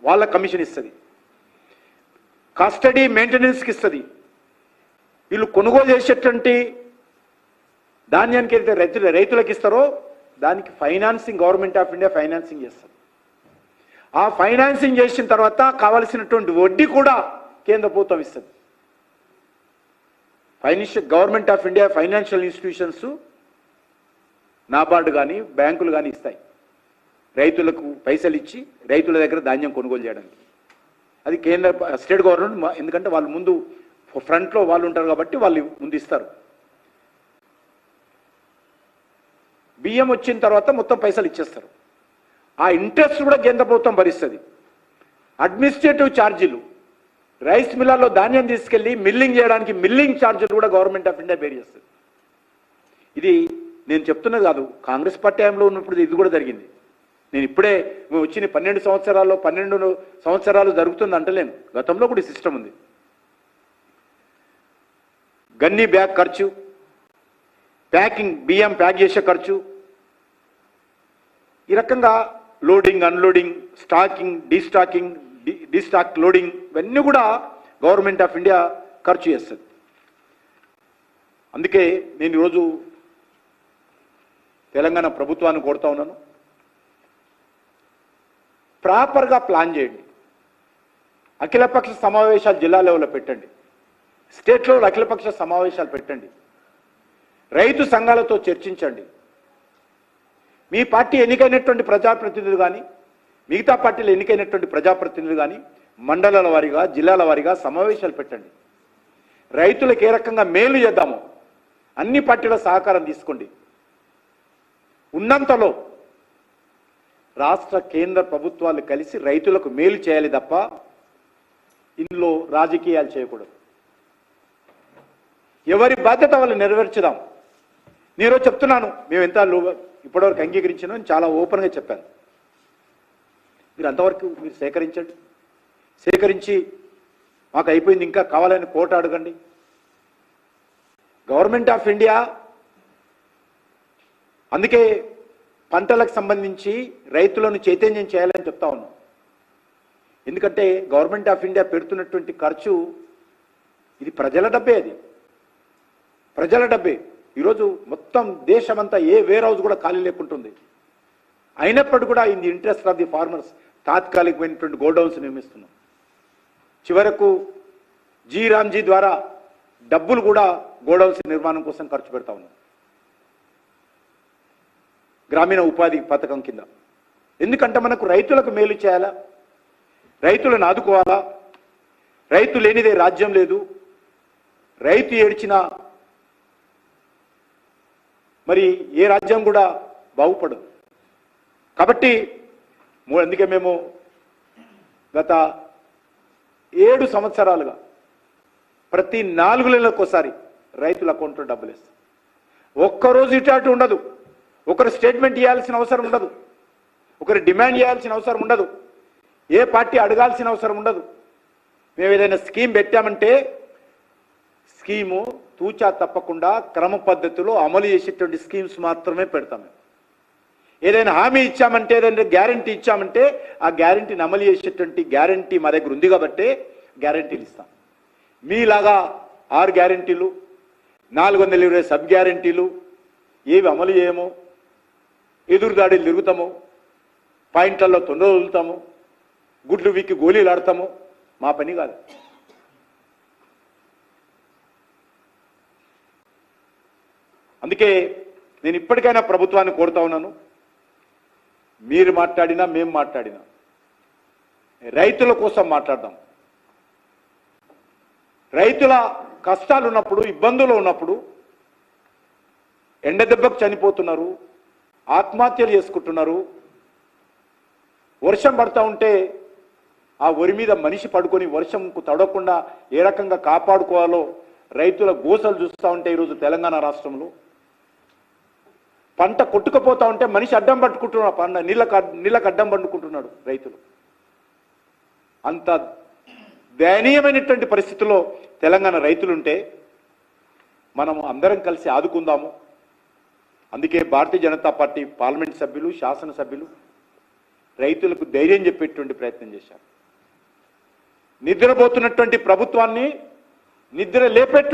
వాళ్ళ కమిషన్ ఇస్తుంది, కస్టడీ మెయింటెనెన్స్కి ఇస్తుంది. వీళ్ళు కొనుగోలు చేసేటువంటి ధాన్యానికి ఏదైతే రైతులకు ఇస్తారో దానికి financing government of India financing చేస్తుంది. ఆ ఫైనాన్సింగ్ చేసిన తర్వాత కావలసినటువంటి వడ్డీ కూడా కేంద్ర ప్రభుత్వం ఇస్తుంది. Government of India financial institutions NABARD కానీ బ్యాంకులు కానీ ఇస్తాయి రైతులకు పైసలు ఇచ్చి రైతుల దగ్గర ధాన్యం కొనుగోలు చేయడానికి. అది కేంద్ర స్టేట్ గవర్నమెంట్, ఎందుకంటే వాళ్ళు ముందు ఫ్రంట్లో వాళ్ళు ఉంటారు కాబట్టి వాళ్ళు ముందు ఇస్తారు. బియ్యం వచ్చిన తర్వాత మొత్తం పైసలు ఇచ్చేస్తారు. ఆ ఇంట్రెస్ట్ కూడా కేంద్ర ప్రభుత్వం భరిస్తుంది. అడ్మినిస్ట్రేటివ్ ఛార్జీలు, రైస్ మిల్లర్లో ధాన్యం తీసుకెళ్లి మిల్లింగ్ చేయడానికి మిల్లింగ్ ఛార్జీలు కూడా గవర్నమెంట్ ఆఫ్ ఇండియా బేర్ చేస్తుంది. ఇది నేను చెప్తున్నది కాదు, కాంగ్రెస్ పార్టీ టైంలో ఉన్నప్పుడు ఇది కూడా జరిగింది. నేను ఇప్పుడే వచ్చిన 12 సంవత్సరాలు జరుగుతుంది అంటలేను, గతంలో కూడా సిస్టమ్ ఉంది. గన్నీ బ్యాగ్ ఖర్చు, ప్యాకింగ్ బియ్యం ప్యాక్ చేసే ఖర్చు, ఈ రకంగా లోడింగ్ అన్లోడింగ్, స్టాకింగ్ డీస్టాక్ లోడింగ్, ఇవన్నీ కూడా గవర్నమెంట్ ఆఫ్ ఇండియా ఖర్చు చేస్తుంది. అందుకే నేను ఈరోజు తెలంగాణ ప్రభుత్వాన్ని కోరుతా ఉన్నాను, ప్రాపర్గా ప్లాన్ చేయండి. అఖిలపక్ష సమావేశాలు జిల్లా లెవెల్లో పెట్టండి, స్టేట్ లెవెల్ అఖిలపక్ష సమావేశాలు పెట్టండి, రైతు సంఘాలతో చర్చించండి. మీ పార్టీ ఎన్నికైనటువంటి ప్రజాప్రతినిధులు కానీ మిగతా పార్టీలు ఎన్నికైనటువంటి ప్రజాప్రతినిధులు కానీ మండలాల వారీగా జిల్లాల వారీగా సమావేశాలు పెట్టండి. రైతులకు ఏ రకంగా మేలు చేద్దామో అన్ని పార్టీల సహకారం తీసుకోండి. ఉన్నంతలో రాష్ట్ర కేంద్ర ప్రభుత్వాలు కలిసి రైతులకు మేలు చేయాలి తప్ప ఇందులో రాజకీయాలు చేయకూడదు. ఎవరి బాధ్యత వాళ్ళు నెరవేర్చుదాం. నేను చెప్తున్నాను, మేము ఎంత ఇప్పటివరకు అంగీకరించాను, చాలా ఓపెన్గా చెప్పాను. మీరు అంతవరకు మీరు సేకరించండి, సేకరించి మాకు అయిపోయింది ఇంకా కావాలని కోట అడగండి. గవర్నమెంట్ ఆఫ్ ఇండియా అందుకే పంటలకు సంబంధించి రైతులను చైతన్యం చేయాలని చెప్తా ఉన్నాం. ఎందుకంటే గవర్నమెంట్ ఆఫ్ ఇండియా పెడుతున్నటువంటి ఖర్చు ఇది ప్రజల డబ్బే, అది ప్రజల డబ్బే. ఈరోజు మొత్తం దేశమంతా ఏ వేర్ హౌస్ కూడా ఖాళీ లేకుంటుంది. అయినప్పటికీ కూడా in the interest of the farmers తాత్కాలికమైనటువంటి గోడౌన్స్ నిర్మిస్తున్నాం. చివరకు రామ్జీ ద్వారా డబ్బులు కూడా గోడౌన్స్ నిర్మాణం కోసం ఖర్చు పెడతా ఉన్నాం, గ్రామీణ ఉపాధి పథకం కింద. ఎందుకంటే మనకు రైతులకు మేలు చేయాలా, రైతులను ఆదుకోవాలా. రైతు లేనిదే రాజ్యం లేదు. రైతు ఏడ్చినా మరి ఏ రాజ్యం కూడా బాగుపడదు. కాబట్టి అందుకే మేము గత 7 సంవత్సరాలుగా ప్రతి 4 నెలలకోసారి రైతుల అకౌంట్లో డబ్బులు వేస్తాం. ఒక్కరోజు ఇటు అటు ఉండదు. ఒకరు స్టేట్మెంట్ ఇవ్వాల్సిన అవసరం ఉండదు, ఒకరు డిమాండ్ చేయాల్సిన అవసరం ఉండదు, ఏ పార్టీ అడగాల్సిన అవసరం ఉండదు. మేము ఏదైనా స్కీమ్ పెట్టామంటే స్కీము తూచా తప్పకుండా క్రమ పద్ధతిలో అమలు చేసేటువంటి స్కీమ్స్ మాత్రమే పెడతాం. ఏదైనా హామీ ఇచ్చామంటే, ఏదైనా గ్యారంటీ ఇచ్చామంటే ఆ గ్యారంటీని అమలు చేసేటువంటి గ్యారంటీ మా దగ్గర ఉంది కాబట్టి గ్యారంటీలు ఇస్తాం. మీలాగా 6 గ్యారంటీలు 420 సబ్ గ్యారంటీలు ఏవి అమలు చేయము, ఎదురుదాడిలు తిరుగుతాము, పాయింట్లలో తొందర వదులుతాము, గుడ్లు వీక్కి గోళీలు ఆడతాము, మా పని కాదు. అందుకే నేను ఇప్పటికైనా ప్రభుత్వాన్ని కోరుతా ఉన్నాను, మీరు మాట్లాడినా మేము మాట్లాడినా రైతుల కోసం మాట్లాడదాం. రైతుల కష్టాలు ఉన్నప్పుడు, ఇబ్బందులు ఉన్నప్పుడు, ఎండ దెబ్బకు చనిపోతున్నారు, ఆత్మహత్యలు చేసుకుంటున్నారు, వర్షం పడతా ఉంటే ఆ వరి మీద మనిషి పడుకొని వర్షంకు తడవకుండా ఏ రకంగా కాపాడుకోవాలో రైతుల గోసలు చూస్తూ ఉంటే ఈరోజు తెలంగాణ రాష్ట్రంలో పంట కొట్టుకుపోతా ఉంటే మనిషి అడ్డం పట్టుకుంటున్నాడు, పంట నీళ్ళకు అడ్డం పట్టుకుంటున్నాడు రైతులు. అంత దయనీయమైనటువంటి పరిస్థితుల్లో తెలంగాణ రైతులుంటే మనం అందరం కలిసి ఆదుకుందాము. అందుకే భారతీయ జనతా పార్టీ పార్లమెంట్ సభ్యులు, శాసనసభ్యులు రైతులకు ధైర్యం చెప్పేటువంటి ప్రయత్నం చేశారు. నిద్రపోతున్నటువంటి ప్రభుత్వాన్ని నిద్ర లేపేట్టు